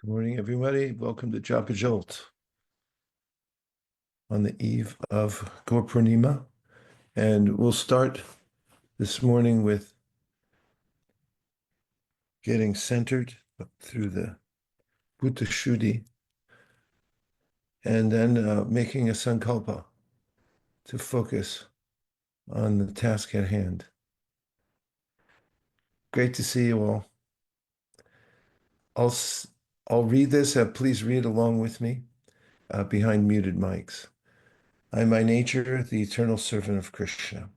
Good morning, everybody. Welcome to Japa Jolt on the eve of Gaur Purnima. And we'll start this morning with getting centered through the Bhuta Shuddhi and then making a sankalpa to focus on the task at hand. Great to see you all. I'll read this. Please read along with me behind muted mics. I am by nature the eternal servant of Krishna,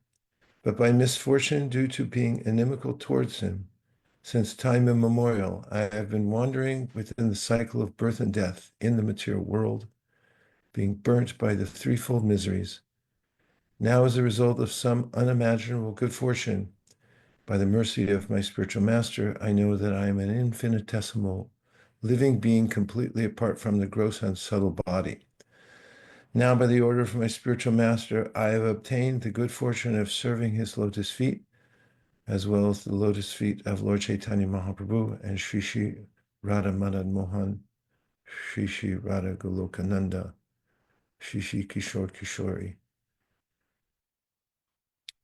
but by misfortune, due to being inimical towards him, since time immemorial, I have been wandering within the cycle of birth and death in the material world, being burnt by the threefold miseries. Now, as a result of some unimaginable good fortune, by the mercy of my spiritual master, I know that I am an infinitesimal living being completely apart from the gross and subtle body. Now, by the order of my spiritual master, I have obtained the good fortune of serving his lotus feet, as well as the lotus feet of Lord Chaitanya Mahaprabhu and Shri Shri Radha Madan Mohan, Shri Shri Radha Golokananda, Shri Shri Kishore Kishori.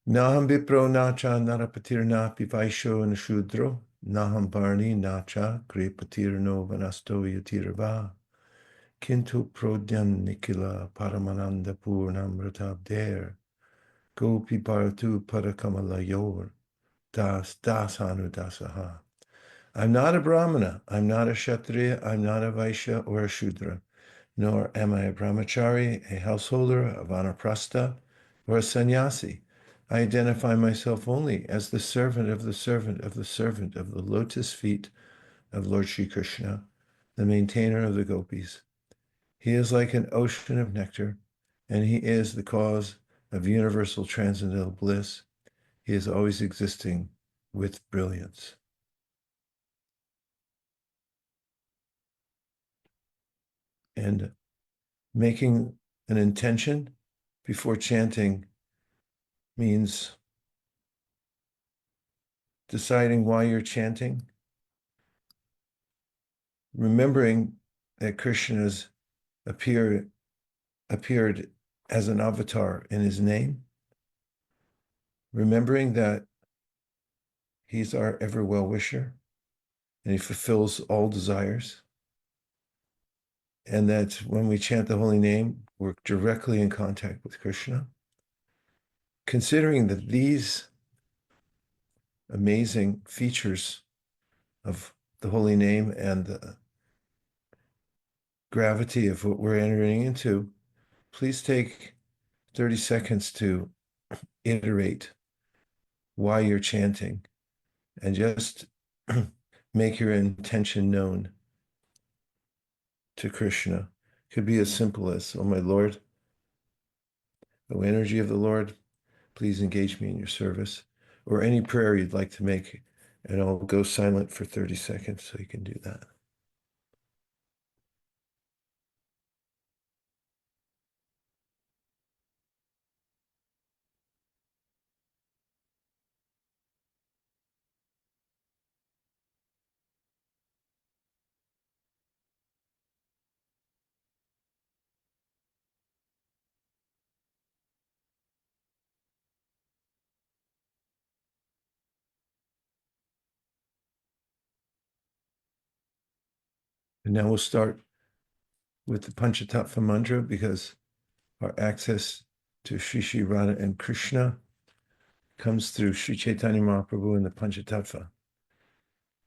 Naham Vipro Nacha Narapatir Napi Vaisho Nashudro, Naham Barni Nacha Kripatirno Vanasto Yatirava, Kintu Prodyan Nikila Paramananda Purnamratab Der, Gopi Bharatu Parakamala Yor, Dasanu Dasaha. I'm not a Brahmana, I'm not a Kshatriya, I'm not a Vaishya or a Shudra, nor am I a Brahmachari, a householder, a Vanaprastha, or a sannyasi. I identify myself only as the servant of the servant of the servant of the lotus feet of Lord Sri Krishna, the maintainer of the gopis. He is like an ocean of nectar, and he is the cause of universal transcendental bliss. He is always existing with brilliance. And making an intention before chanting means deciding why you're chanting, remembering that Krishna has appeared as an avatar in his name, remembering that he's our ever well-wisher and he fulfills all desires, and that when we chant the holy name, we're directly in contact with Krishna. Considering that these amazing features of the holy name and the gravity of what we're entering into, please take 30 seconds to iterate why you're chanting and just make your intention known to Krishna. It could be as simple as, oh my Lord, O energy of the Lord, please engage me in your service, or any prayer you'd like to make, and I'll go silent for 30 seconds so you can do that. And now we'll start with the pañcarātrika mantra, because our access to Shri Shri Radha and Krishna comes through Shri Chaitanya Mahaprabhu and the pañcarātrika.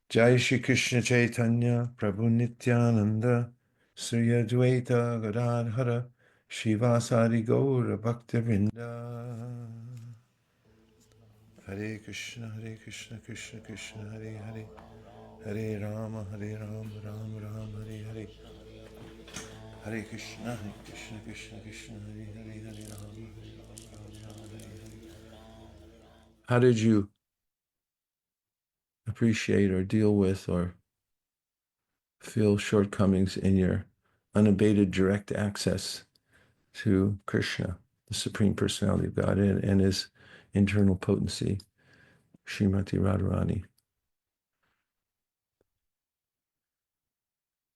Jai Shri Krishna Chaitanya Prabhu Nityananda Sri Advaita Gadadhara Shivasari Gaura Bhaktivinoda. Hare Krishna, Krishna Krishna, Hare Hare, Hare Rama, Rama Rama, Hare Hare. Hare Krishna, Krishna Krishna, Hare Hare, Hare Rama, Rama Hare Hare. How did you appreciate or deal with or feel shortcomings in your unabated direct access to Krishna, the Supreme Personality of God, and his internal potency, Srimati Radharani?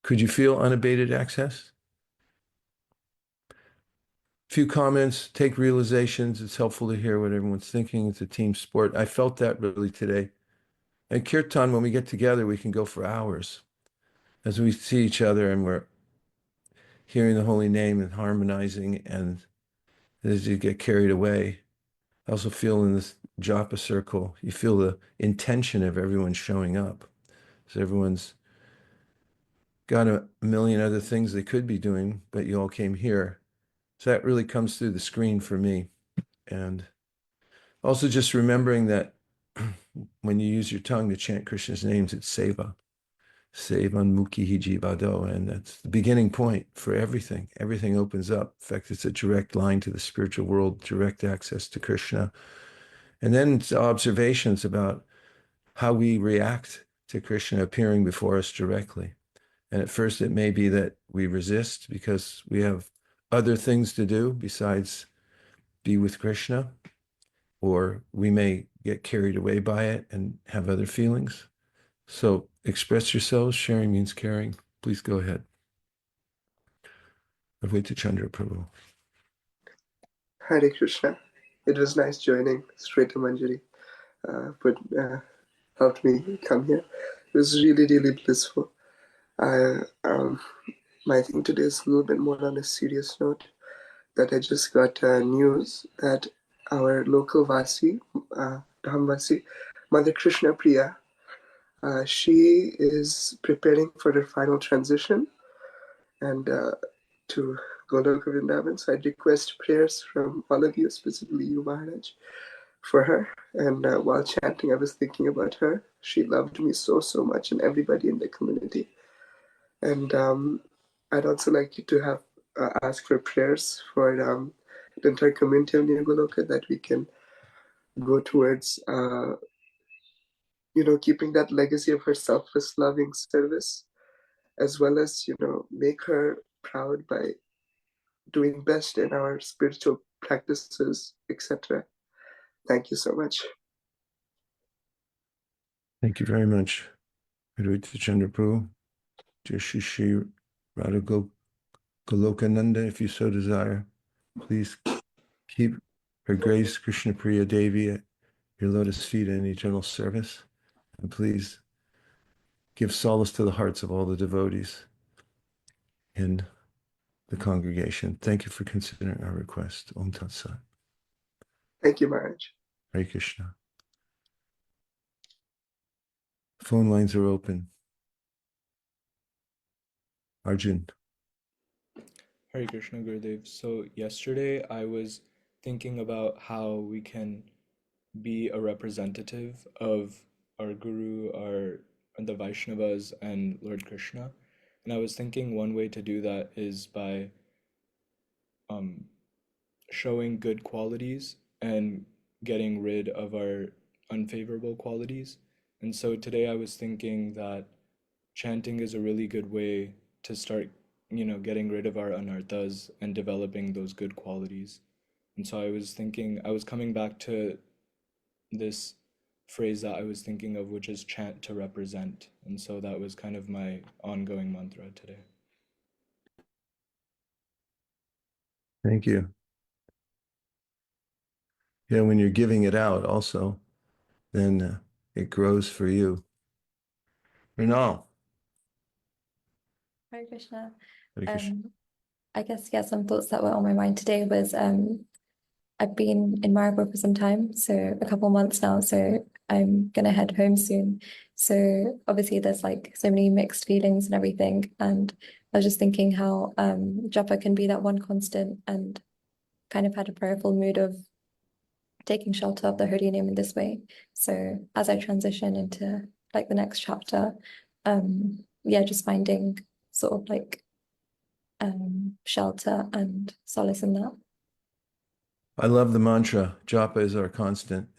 Could you feel unabated access? Few comments, take realizations. It's helpful to hear what everyone's thinking. It's a team sport. I felt that really today. And kirtan, when we get together, we can go for hours as we see each other and we're hearing the holy name and harmonizing. And as you get carried away, I also feel in this Japa circle, you feel the intention of everyone showing up. So everyone's got a million other things they could be doing, but you all came here. So that really comes through the screen for me. And also just remembering that when you use your tongue to chant Krishna's names, it's seva. Sevan mukhi jivado. And that's the beginning point for everything. Everything opens up. In fact, it's a direct line to the spiritual world, direct access to Krishna. And then it's observations about how we react to Krishna appearing before us directly. And at first it may be that we resist because we have other things to do besides be with Krishna, or we may get carried away by it and have other feelings. So express yourselves. Sharing means caring. Please go ahead. Advaita Chandra Prabhu. Hare Kṛṣṇa. It was nice joining straight to Manjari. Helped me come here. It was really, really blissful. My thing today is a little bit more on a serious note. That I just got news that our local Vasi, Dhamvasi, Mother Krishna Priya, she is preparing for her final transition and to Goloka Vrindavan. So I'd request prayers from all of you, specifically you, Maharaj, for her. And while chanting, I was thinking about her. She loved me so, so much, and everybody in the community. And I'd also like you to have ask for prayers for the entire community of New Goloka, that we can go towards, keeping that legacy of her selfless, loving service, as well as, make her proud by doing best in our spiritual practices, etc. Thank you so much. Thank you very much. Advaita Chandra Prabhu. Dear Shishi Radha Golokananda, if you so desire, please keep Her Grace Krishna Priya Devi at your lotus feet in eternal service. And please give solace to the hearts of all the devotees in the congregation. Thank you for considering our request. Om Tat Sat. Thank you, Maharaj. Hare Krishna. Phone lines are open. Arjun. Hare Krishna, Gurudev. So yesterday I was thinking about how we can be a representative of our Guru, the Vaishnavas, and Lord Krishna. And I was thinking one way to do that is by showing good qualities and getting rid of our unfavorable qualities. And so today I was thinking that chanting is a really good way to start, getting rid of our anarthas and developing those good qualities. And so I was thinking, I was coming back to this phrase that I was thinking of, which is chant to represent. And so that was kind of my ongoing mantra today. Thank you. Yeah, when you're giving it out also, then it grows for you. Renal. Hare Krishna. Hare Krishna. I guess, yeah, some thoughts that were on my mind today was I've been in Maribor for some time, so a couple months now, so I'm gonna head home soon. So obviously there's like so many mixed feelings and everything, and I was just thinking how Japa can be that one constant, and kind of had a prayerful mood of taking shelter of the holy name in this way. So as I transition into like the next chapter, yeah, just finding sort of like shelter and solace in that. I love the mantra. Japa is our constant.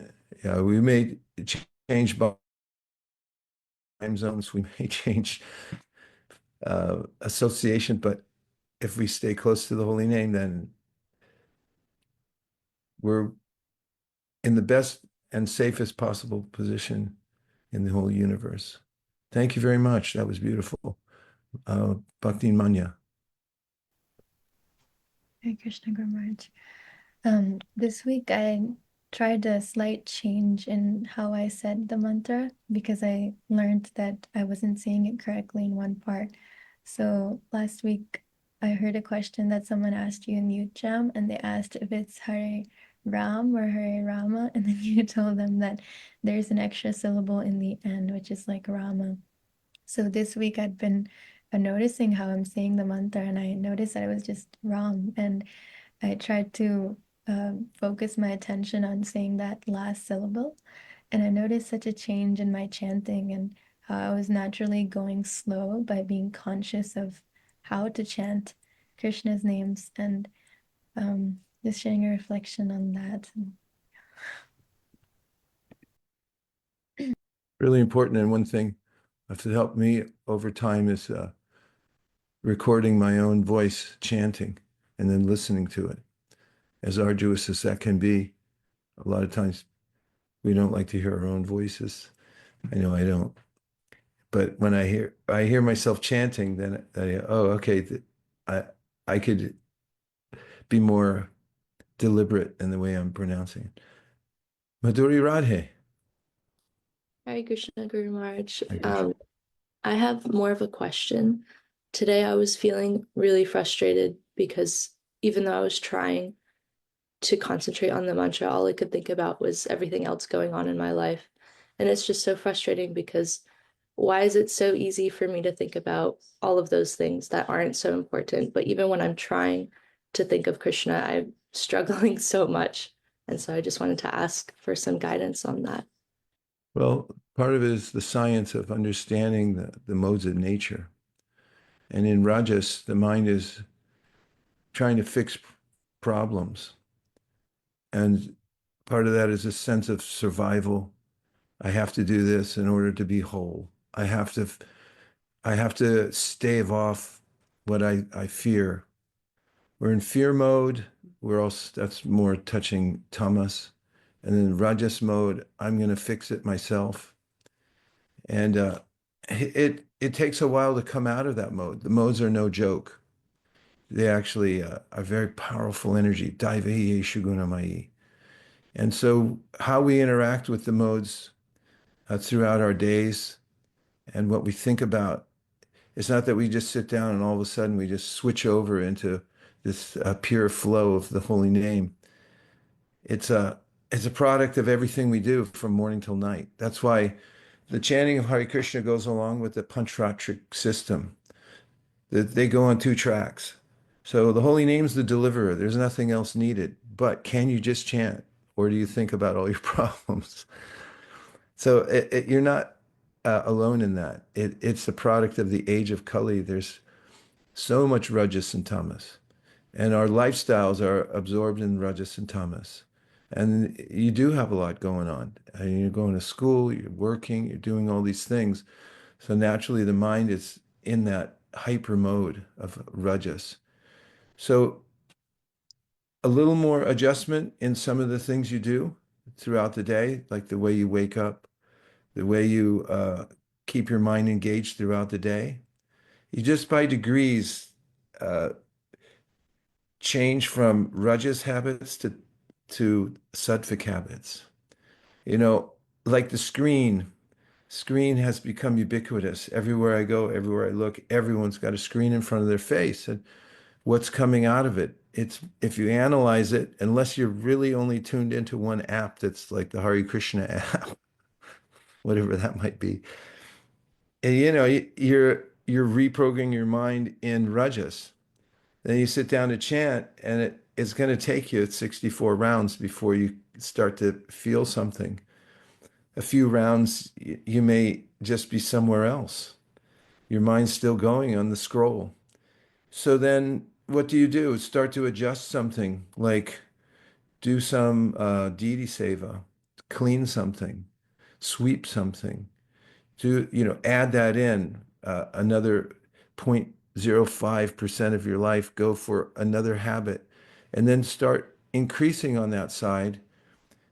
Yeah, we may change time zones. We may change association, but if we stay close to the holy name, then we're in the best and safest possible position in the whole universe. Thank you very much. That was beautiful. Bhakti Manya. Hare Krishna, Guru Maharaj. This week I tried a slight change in how I said the mantra because I learned that I wasn't saying it correctly in one part. So last week I heard a question that someone asked you in Youth Jam, and they asked if it's Hare Ram or Hare Rama, and then you told them that there's an extra syllable in the end, which is like Rama. So this week I'd been noticing how I'm saying the mantra, and I noticed that it was just Ram, and I tried to focus my attention on saying that last syllable, and I noticed such a change in my chanting and how I was naturally going slow by being conscious of how to chant Krishna's names, and just sharing a reflection on that. Really important. And one thing that's helped me over time is recording my own voice chanting and then listening to it. As arduous as that can be, a lot of times we don't like to hear our own voices. I know I don't. But when I hear myself chanting, then okay, I could be more deliberate in the way I'm pronouncing it. Madhuri Radhe. Hare Krishna, Guru Maharaj. Hare Krishna. I have more of a question. Today I was feeling really frustrated because even though I was trying to concentrate on the mantra, all I could think about was everything else going on in my life. And it's just so frustrating because why is it so easy for me to think about all of those things that aren't so important? But even when I'm trying to think of Krishna, I'm struggling so much. And so I just wanted to ask for some guidance on that. Well, part of it is the science of understanding the modes of nature. And in Rajas, the mind is trying to fix problems. And part of that is a sense of survival. I have to do this in order to be whole. I have to stave off what I fear. We're in fear mode. That's more touching tamas. And then Rajas mode, I'm going to fix it myself. And it takes a while to come out of that mode. The modes are no joke. They actually are very powerful energy. Daivī guṇa-mayī. And so how we interact with the modes throughout our days and what we think about, it's not that we just sit down and all of a sudden we just switch over into this pure flow of the holy name. It's a product of everything we do from morning till night. That's why the chanting of Hare Krishna goes along with the pañcarātrika system. They go on two tracks. So the holy name's the deliverer. There's nothing else needed. But can you just chant? Or do you think about all your problems? So you're not alone in that. It's the product of the age of Kali. There's so much Rajas and Tamas. And our lifestyles are absorbed in Rajas and Tamas. And you do have a lot going on. And you're going to school, you're working, you're doing all these things. So naturally the mind is in that hyper mode of Rajas. So a little more adjustment in some of the things you do throughout the day, like the way you wake up, the way you keep your mind engaged throughout the day. You just by degrees change from Rajas habits to sāttvic habits. You know, like the screen has become ubiquitous. Everywhere I go, everywhere I look, everyone's got a screen in front of their face. And what's coming out of it? It's, if you analyze it, unless you're really only tuned into one app that's like the Hare Kṛṣṇa app, whatever that might be, and you know, you're reprogramming your mind in Rajas. Then you sit down to chant, and it's going to take you 64 rounds before you start to feel something. A few rounds, you may just be somewhere else. Your mind's still going on the scroll. So then what do? Start to adjust something, like do some deity seva, clean something, sweep something, add that in, another 0.05% of your life, go for another habit, and then start increasing on that side.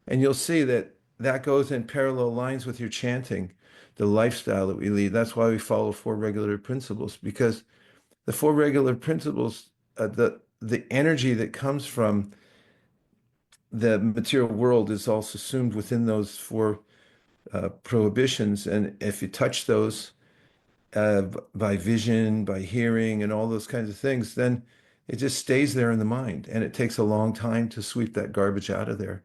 And you'll see that that goes in parallel lines with your chanting, the lifestyle that we lead. That's why we follow four regular principles, because the four regular principles, the energy that comes from the material world is all subsumed within those four prohibitions. And if you touch those by vision, by hearing, and all those kinds of things, then it just stays there in the mind. And it takes a long time to sweep that garbage out of there.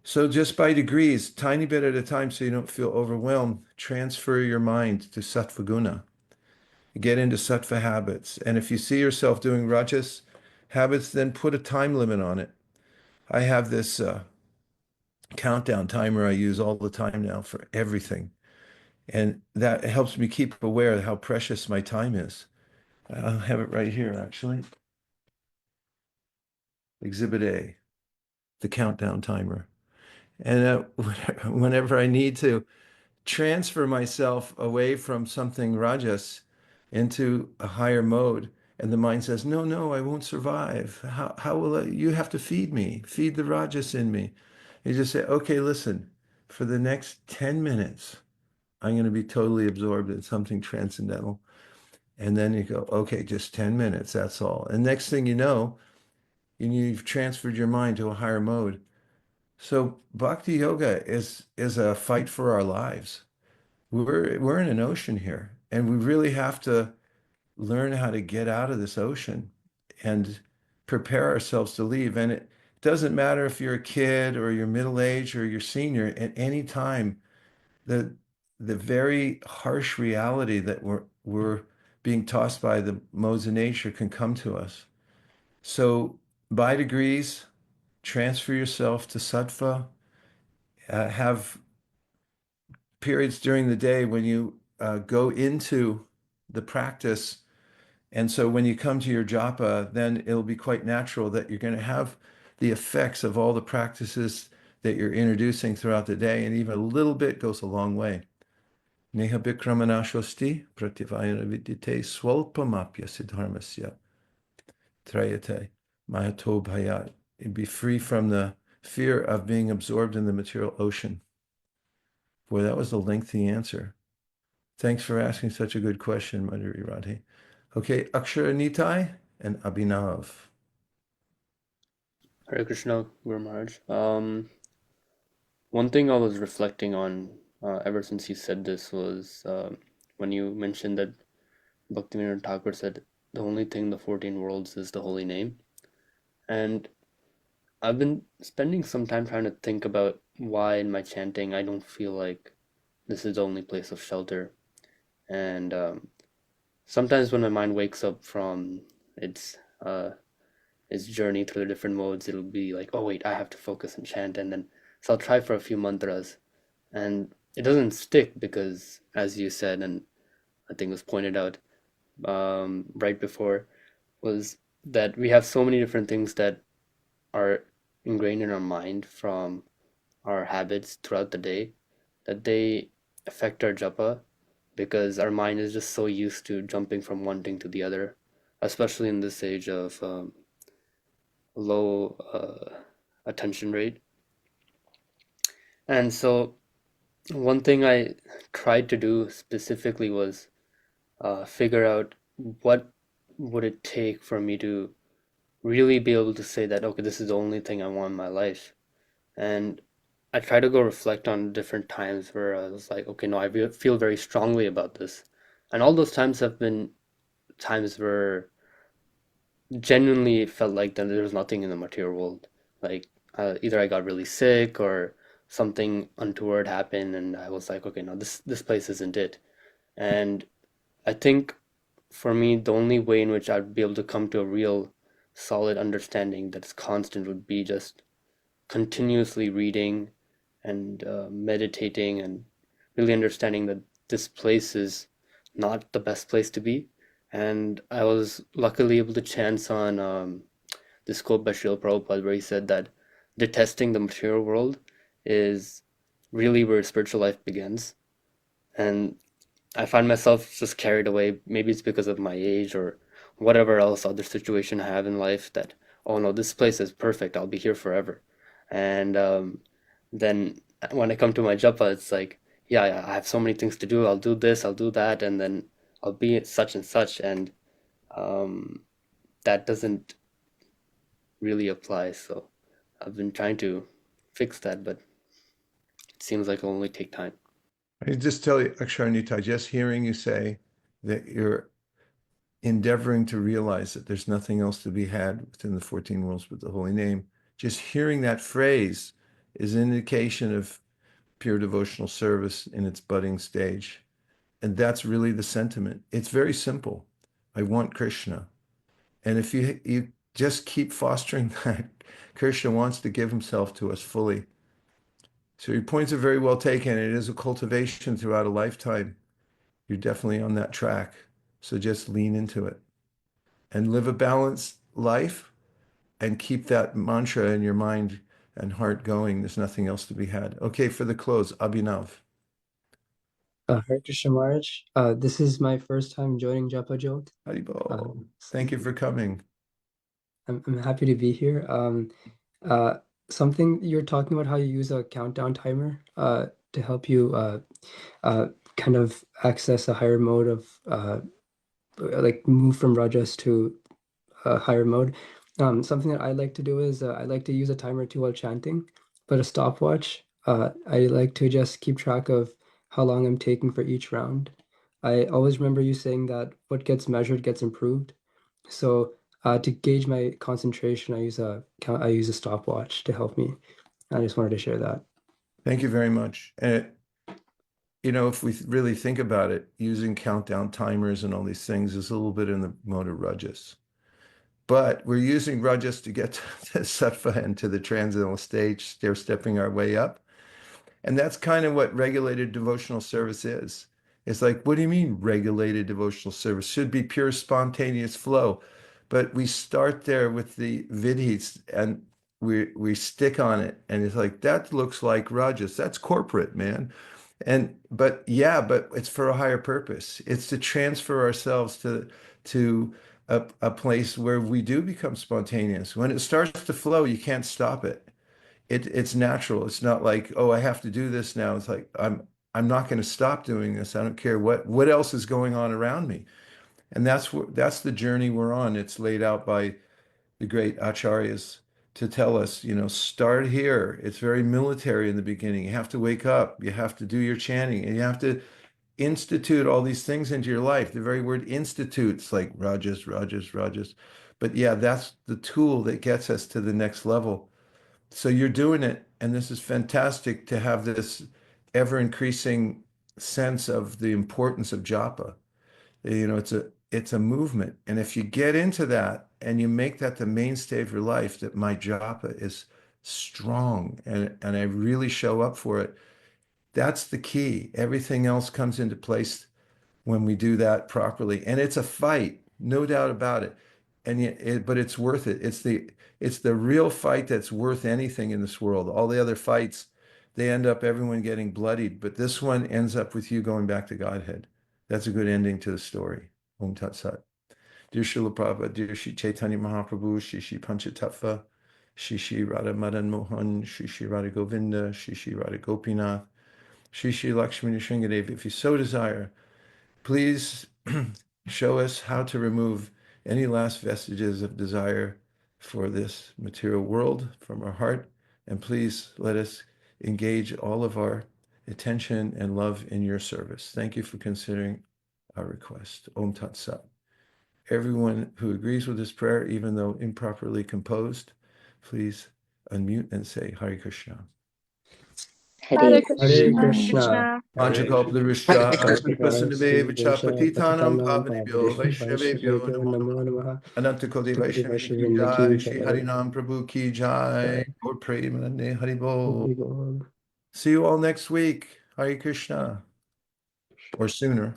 So just by degrees, tiny bit at a time, so you don't feel overwhelmed, transfer your mind to sattva guna. Get into sattva habits. And if you see yourself doing rajas habits, then put a time limit on it. I have this countdown timer I use all the time now for everything. And that helps me keep aware of how precious my time is. I'll have it right here, actually. Exhibit A, the countdown timer. And whenever I need to transfer myself away from something rajas into a higher mode, and the mind says, no, no, I won't survive. How will I? You have to feed me, feed the rajas in me. You just say, okay, listen, for the next 10 minutes, I'm going to be totally absorbed in something transcendental. And then you go, okay, just 10 minutes, that's all. And next thing you know, you've transferred your mind to a higher mode. So bhakti yoga is a fight for our lives. We're in an ocean here, and we really have to learn how to get out of this ocean and prepare ourselves to leave. And it doesn't matter if you're a kid or you're middle-aged or you're senior, at any time, the very harsh reality that we're being tossed by the modes of nature can come to us. So by degrees, transfer yourself to sattva. Have periods during the day when you go into the practice. And so when you come to your japa, then it'll be quite natural that you're going to have the effects of all the practices that you're introducing throughout the day. And even a little bit goes a long way. Neha bikramanashosti prativayana vidyate swalpamapya siddharmasya trayate mahato bhayat. And be free from the fear of being absorbed in the material ocean. Boy, that was a lengthy answer. Thanks for asking such a good question, Madhuri Radhe. Okay, Akshara Nitai and Abhinav. Hare Krishna, Guru Maharaj. One thing I was reflecting on ever since you said this was when you mentioned that Bhaktivinoda Thakur said the only thing in the 14 worlds is the holy name. And I've been spending some time trying to think about why in my chanting I don't feel like this is the only place of shelter. And sometimes when my mind wakes up from its journey through the different modes, it'll be like, oh wait, I have to focus and chant. And then so I'll try for a few mantras, and it doesn't stick because, as you said, and I think was pointed out right before, was that we have so many different things that are ingrained in our mind from our habits throughout the day that they affect our japa, because our mind is just so used to jumping from one thing to the other, especially in this age of low attention rate. And so one thing I tried to do specifically was figure out what would it take for me to really be able to say that, okay, this is the only thing I want in my life. And I try to go reflect on different times where I was like, okay, no, I feel very strongly about this. And all those times have been times where genuinely it felt like that there was nothing in the material world. Like either I got really sick or something untoward happened, and I was like, okay, no, this place isn't it. And I think for me, the only way in which I'd be able to come to a real solid understanding that's constant would be just continuously reading and meditating and really understanding that this place is not the best place to be. And I was luckily able to chance on this quote by Srila Prabhupada where he said that detesting the material world is really where spiritual life begins. And I find myself just carried away. Maybe it's because of my age or whatever else other situation I have in life that, oh no, this place is perfect. I'll be here forever. And then when I come to my japa, it's like, yeah, I have so many things to do. I'll do this, I'll do that, and then I'll be at such and such, and um, that doesn't really apply. So I've been trying to fix that, but it seems like it'll only take time. I can just tell you, Aksharnita, just hearing you say that you're endeavoring to realize that there's nothing else to be had within the 14 worlds but the holy name, just hearing that phrase is an indication of pure devotional service in its budding stage. And that's really the sentiment. It's very simple. I want Krishna. And if you just keep fostering that, Krishna wants to give himself to us fully. So your points are very well taken. It is a cultivation throughout a lifetime. You're definitely on that track. So just lean into it and live a balanced life and keep that mantra in your mind and heart going. There's nothing else to be had. Okay, for the close, Abhinav. Hare Kṛṣṇa Maharaj. This is my first time joining Japa Jolt. Haribol. Thank you for coming. I'm happy to be here. Something you're talking about how you use a countdown timer to help you kind of access a higher mode of like move from rajas to a higher mode. Something that I like to do is I like to use a timer too while chanting, but a stopwatch. I like to just keep track of how long I'm taking for each round. I always remember you saying that what gets measured gets improved. So to gauge my concentration, I use a stopwatch to help me. I just wanted to share that. Thank you very much. And if we really think about it, using countdown timers and all these things is a little bit in the mode of rajas. But we're using rajas to get to sattva and to the transcendental stage, stair-stepping our way up. And that's kind of what regulated devotional service is. It's like, what do you mean regulated devotional service? Should be pure spontaneous flow. But we start there with the vidhis and we stick on it. And it's like, that looks like rajas. That's corporate, man. But it's for a higher purpose. It's to transfer ourselves to a place where we do become spontaneous. When it starts to flow, you can't stop it. It's natural. It's not like, oh, I have to do this now. It's like I'm not going to stop doing this. I don't care what else is going on around me. And that's the journey we're on. It's laid out by the great acharyas to tell us, start here. It's very military in the beginning. You have to wake up. You have to do your chanting, and you have to institute all these things into your life. The very word institutes, like rajas, rajas, rajas. But yeah, that's the tool that gets us to the next level. So you're doing it, and this is fantastic to have this ever increasing sense of the importance of japa. It's a movement. And if you get into that and you make that the mainstay of your life, that my japa is strong and I really show up for it, that's the key. Everything else comes into place when we do that properly. And it's a fight, no doubt about it. But it's worth it. It's the real fight that's worth anything in this world. All the other fights, they end up everyone getting bloodied, but this one ends up with you going back to Godhead. That's a good ending to the story. Om Tat Sat. Dear Srila Prabhupada, dear Shri Chaitanya Mahaprabhu, Shri Shri Panchatattva, Shri Shri Radha Madan Mohan, Shri Shri Radha Govinda, Shri Shri Radha Gopinath, Shri Shri Lakshmana Shringadev, if you so desire, please show us how to remove any last vestiges of desire for this material world from our heart. And please let us engage all of our attention and love in your service. Thank you for considering our request. Om Tat Sat. Everyone who agrees with this prayer, even though improperly composed, please unmute and say Hare Kṛṣṇa. Hare Hare Hare Krishna. Kṛṣṇa. Panchakalpatarishya, Kripasinave, Chapatitanam, Patitanam Pavanebhyo, Vaishnavebhyo, Vaisesika Namo Namo Namo. Namaha. Anantakoti Vaishnavi ki Vrinda jai, ki Shri jai. Harinam Prabhu ki jai, or Premanande Haribol. Hari Bol. See you all next week. Hare Krishna. Or sooner.